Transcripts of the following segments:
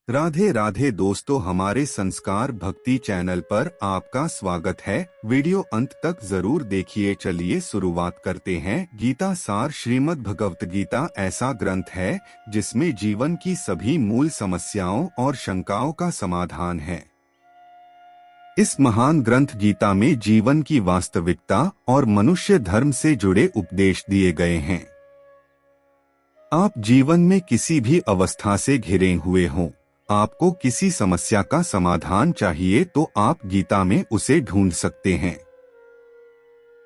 राधे राधे दोस्तों, हमारे संस्कार भक्ति चैनल पर आपका स्वागत है। वीडियो अंत तक जरूर देखिए। चलिए शुरुआत करते हैं। गीता सार श्रीमद् भगवत गीता ऐसा ग्रंथ है जिसमें जीवन की सभी मूल समस्याओं और शंकाओं का समाधान है। इस महान ग्रंथ गीता में जीवन की वास्तविकता और मनुष्य धर्म से जुड़े उपदेश दिए गए हैं। आप जीवन में किसी भी अवस्था से घिरे हुए हों, आपको किसी समस्या का समाधान चाहिए तो आप गीता में उसे ढूंढ सकते हैं।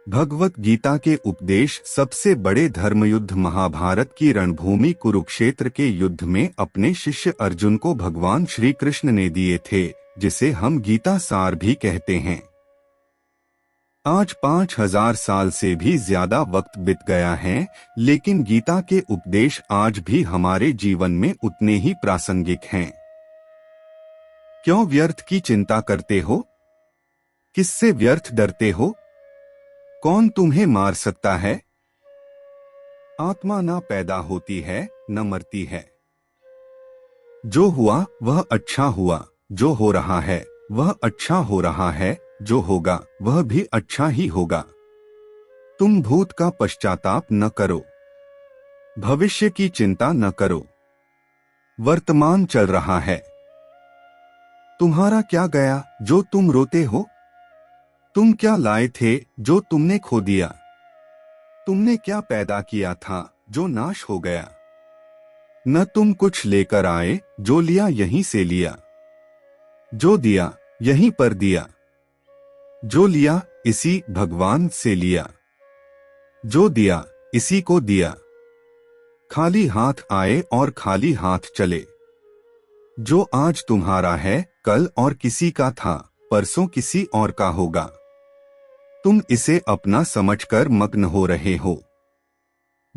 भगवत गीता के उपदेश सबसे बड़े धर्मयुद्ध महाभारत की रणभूमि कुरुक्षेत्र के युद्ध में अपने शिष्य अर्जुन को भगवान श्री कृष्ण ने दिए थे, जिसे हम गीता सार भी कहते हैं। आज 5000 साल से भी ज्यादा वक्त बीत गया है, लेकिन गीता के उपदेश आज भी हमारे जीवन में उतने ही प्रासंगिक हैं। क्यों व्यर्थ की चिंता करते हो? किससे व्यर्थ डरते हो? कौन तुम्हें मार सकता है? आत्मा न पैदा होती है न मरती है। जो हुआ वह अच्छा हुआ, जो हो रहा है वह अच्छा हो रहा है, जो होगा वह भी अच्छा ही होगा। तुम भूत का पश्चाताप न करो, भविष्य की चिंता न करो। वर्तमान चल रहा है। तुम्हारा क्या गया जो तुम रोते हो? तुम क्या लाए थे जो तुमने खो दिया? तुमने क्या पैदा किया था जो नाश हो गया? न तुम कुछ लेकर आए, जो लिया यहीं से लिया। जो दिया यहीं पर दिया। जो लिया इसी भगवान से लिया। जो दिया इसी को दिया। खाली हाथ आए और खाली हाथ चले। जो आज तुम्हारा है कल और किसी का था, परसों किसी और का होगा। तुम इसे अपना समझकर मग्न हो रहे हो।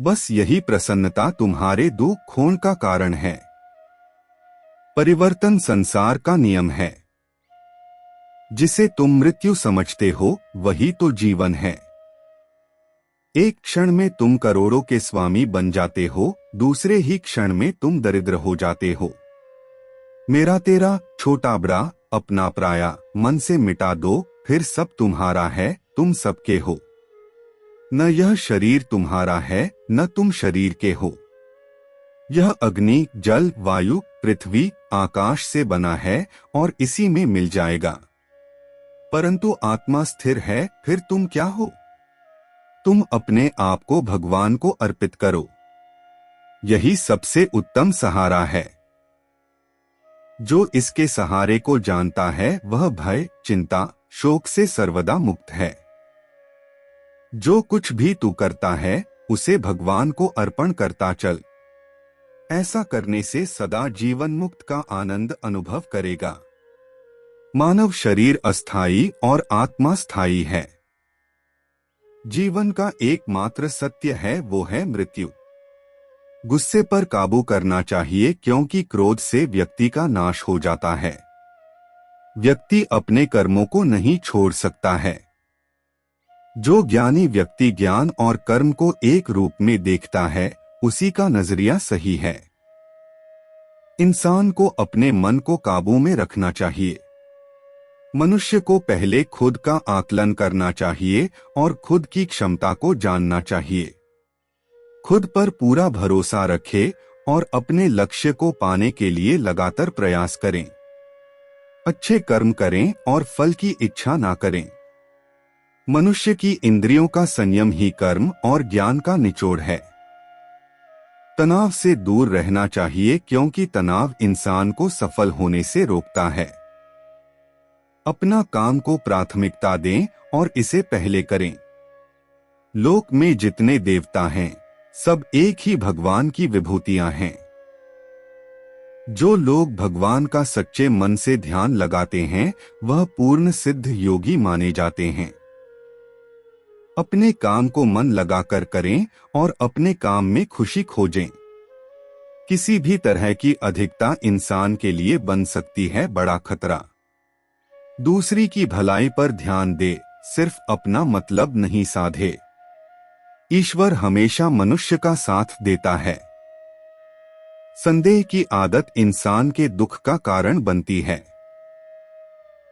बस यही प्रसन्नता तुम्हारे दुख खोन का कारण है। परिवर्तन संसार का नियम है। जिसे तुम मृत्यु समझते हो वही तो जीवन है। एक क्षण में तुम करोड़ों के स्वामी बन जाते हो, दूसरे ही क्षण में तुम दरिद्र हो जाते हो। मेरा तेरा छोटा बड़ा अपना पराया मन से मिटा दो, फिर सब तुम्हारा है, तुम सबके हो। न यह शरीर तुम्हारा है न तुम शरीर के हो। यह अग्नि जल वायु पृथ्वी आकाश से बना है और इसी में मिल जाएगा। परंतु आत्मा स्थिर है, फिर तुम क्या हो? तुम अपने आप को भगवान को अर्पित करो। यही सबसे उत्तम सहारा है। जो इसके सहारे को जानता है वह भय चिंता शोक से सर्वदा मुक्त है। जो कुछ भी तू करता है उसे भगवान को अर्पण करता चल। ऐसा करने से सदा जीवन मुक्त का आनंद अनुभव करेगा। मानव शरीर अस्थायी और आत्मा स्थायी है। जीवन का एकमात्र सत्य है वो है मृत्यु। गुस्से पर काबू करना चाहिए, क्योंकि क्रोध से व्यक्ति का नाश हो जाता है। व्यक्ति अपने कर्मों को नहीं छोड़ सकता है। जो ज्ञानी व्यक्ति ज्ञान और कर्म को एक रूप में देखता है, उसी का नजरिया सही है। इंसान को अपने मन को काबू में रखना चाहिए। मनुष्य को पहले खुद का आकलन करना चाहिए और खुद की क्षमता को जानना चाहिए। खुद पर पूरा भरोसा रखें और अपने लक्ष्य को पाने के लिए लगातार प्रयास करें। अच्छे कर्म करें और फल की इच्छा ना करें। मनुष्य की इंद्रियों का संयम ही कर्म और ज्ञान का निचोड़ है। तनाव से दूर रहना चाहिए, क्योंकि तनाव इंसान को सफल होने से रोकता है। अपना काम को प्राथमिकता दें और इसे पहले करें। लोक में जितने देवता हैं, सब एक ही भगवान की विभूतियां हैं। जो लोग भगवान का सच्चे मन से ध्यान लगाते हैं, वह पूर्ण सिद्ध योगी माने जाते हैं। अपने काम को मन लगाकर करें और अपने काम में खुशी खोजें। किसी भी तरह की अधिकता इंसान के लिए बन सकती है बड़ा खतरा। दूसरी की भलाई पर ध्यान दे, सिर्फ अपना मतलब नहीं साधे। ईश्वर हमेशा मनुष्य का साथ देता है। संदेह की आदत इंसान के दुख का कारण बनती है।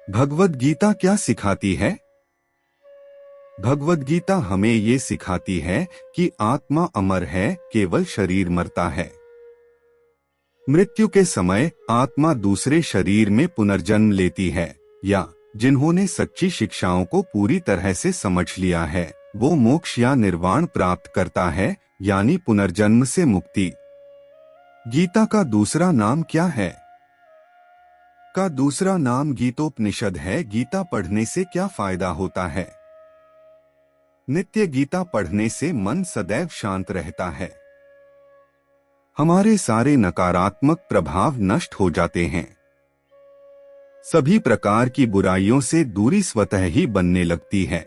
भगवद गीता क्या सिखाती है? भगवद गीता हमें ये सिखाती है कि आत्मा अमर है, केवल शरीर मरता है। मृत्यु के समय आत्मा दूसरे शरीर में पुनर्जन्म लेती है, या जिन्होंने सच्ची शिक्षाओं को पूरी तरह से समझ लिया है वो मोक्ष या निर्वाण प्राप्त करता है, यानी पुनर्जन्म से मुक्ति। गीता का दूसरा नाम क्या है? का दूसरा नाम गीतोपनिषद है। गीता पढ़ने से क्या फायदा होता है? नित्य गीता पढ़ने से मन सदैव शांत रहता है। हमारे सारे नकारात्मक प्रभाव नष्ट हो जाते हैं। सभी प्रकार की बुराइयों से दूरी स्वतः ही बनने लगती है।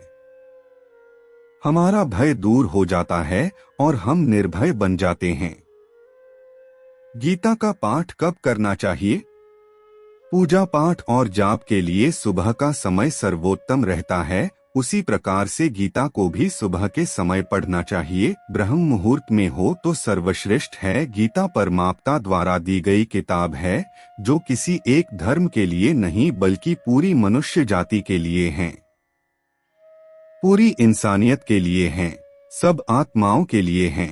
हमारा भय दूर हो जाता है और हम निर्भय बन जाते हैं। गीता का पाठ कब करना चाहिए? पूजा पाठ और जाप के लिए सुबह का समय सर्वोत्तम रहता है। उसी प्रकार से गीता को भी सुबह के समय पढ़ना चाहिए। ब्रह्म मुहूर्त में हो तो सर्वश्रेष्ठ है। गीता परमात्मा द्वारा दी गई किताब है, जो किसी एक धर्म के लिए नहीं बल्कि पूरी मनुष्य जाति के लिए है, पूरी इंसानियत के लिए है, सब आत्माओं के लिए है।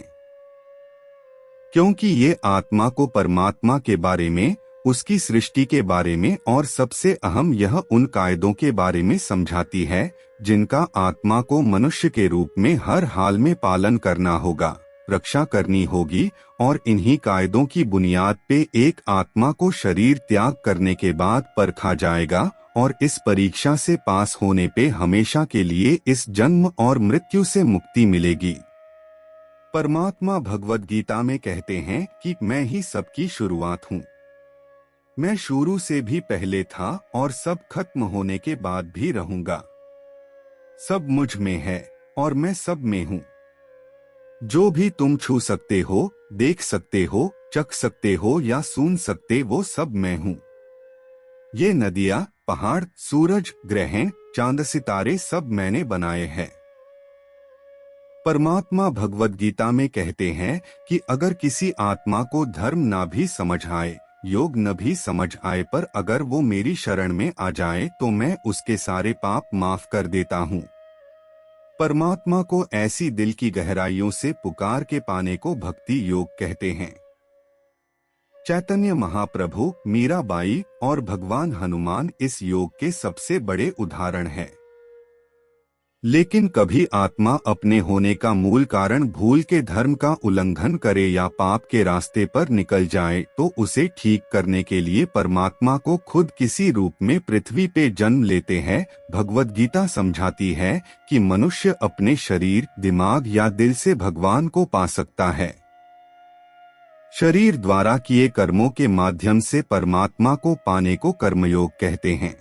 क्योंकि ये आत्मा को परमात्मा के बारे में, उसकी सृष्टि के बारे में और सबसे अहम यह उन कायदों के बारे में समझाती है जिनका आत्मा को मनुष्य के रूप में हर हाल में पालन करना होगा, रक्षा करनी होगी। और इन्हीं कायदों की बुनियाद पे एक आत्मा को शरीर त्याग करने के बाद परखा जाएगा और इस परीक्षा से पास होने पे हमेशा के लिए इस जन्म और मृत्यु से मुक्ति मिलेगी। परमात्मा भगवद गीता में कहते हैं कि मैं ही सबकी शुरुआत हूँ। मैं शुरू से भी पहले था और सब खत्म होने के बाद भी रहूंगा। सब मुझ में है और मैं सब में हूँ। जो भी तुम छू सकते हो, देख सकते हो, चख सकते हो या सुन सकते, वो सब मैं हूँ। ये नदियाँ, पहाड़, सूरज, ग्रह, चांद, सितारे सब मैंने बनाए हैं। परमात्मा भगवद गीता में कहते हैं कि अगर किसी आत्मा को धर्म ना भी समझ आए, योग न भी समझ आए, पर अगर वो मेरी शरण में आ जाए तो मैं उसके सारे पाप माफ कर देता हूँ। परमात्मा को ऐसी दिल की गहराइयों से पुकार के पाने को भक्ति योग कहते हैं। चैतन्य महाप्रभु, मीराबाई और भगवान हनुमान इस योग के सबसे बड़े उदाहरण हैं। लेकिन कभी आत्मा अपने होने का मूल कारण भूल के धर्म का उल्लंघन करे या पाप के रास्ते पर निकल जाए तो उसे ठीक करने के लिए परमात्मा को खुद किसी रूप में पृथ्वी पे जन्म लेते हैं। भगवद गीता समझाती है कि मनुष्य अपने शरीर, दिमाग या दिल से भगवान को पा सकता है। शरीर द्वारा किए कर्मों के माध्यम से परमात्मा को पाने को कर्मयोग कहते हैं।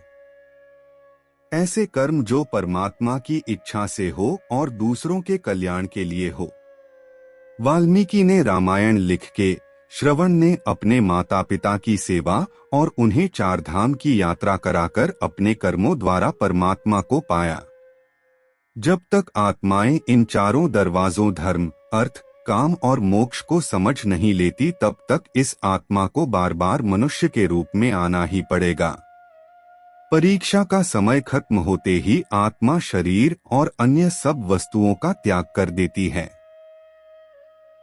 ऐसे कर्म जो परमात्मा की इच्छा से हो और दूसरों के कल्याण के लिए हो। वाल्मीकि ने रामायण लिख के, श्रवण ने अपने माता पिता की सेवा और उन्हें चार धाम की यात्रा कराकर अपने कर्मों द्वारा परमात्मा को पाया। जब तक आत्माएं इन चारों दरवाजों धर्म, अर्थ, काम और मोक्ष को समझ नहीं लेती, तब तक इस आत्मा को बार बार मनुष्य के रूप में आना ही पड़ेगा। परीक्षा का समय खत्म होते ही आत्मा शरीर और अन्य सब वस्तुओं का त्याग कर देती है।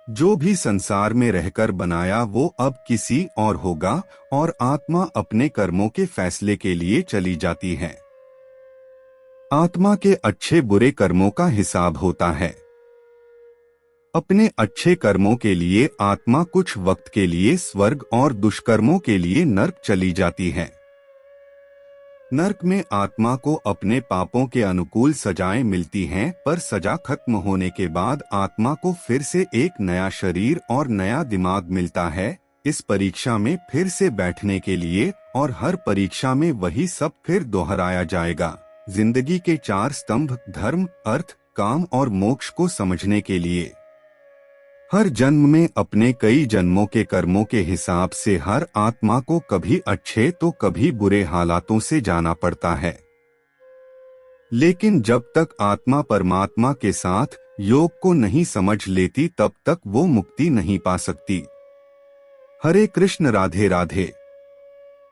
जो भी संसार में रहकर बनाया वो अब किसी और होगा और आत्मा अपने कर्मों के फैसले के लिए चली जाती है। आत्मा के अच्छे बुरे कर्मों का हिसाब होता है। अपने अच्छे कर्मों के लिए आत्मा कुछ वक्त के लिए स्वर्ग और दुष्कर्मों के लिए नर्क चली जाती है। नर्क में आत्मा को अपने पापों के अनुकूल सजाएं मिलती हैं, पर सजा खत्म होने के बाद आत्मा को फिर से एक नया शरीर और नया दिमाग मिलता है इस परीक्षा में फिर से बैठने के लिए, और हर परीक्षा में वही सब फिर दोहराया जाएगा। जिंदगी के चार स्तंभ धर्म, अर्थ, काम और मोक्ष को समझने के लिए हर जन्म में अपने कई जन्मों के कर्मों के हिसाब से हर आत्मा को कभी अच्छे तो कभी बुरे हालातों से जाना पड़ता है। लेकिन जब तक आत्मा परमात्मा के साथ योग को नहीं समझ लेती तब तक वो मुक्ति नहीं पा सकती। हरे कृष्ण राधे राधे।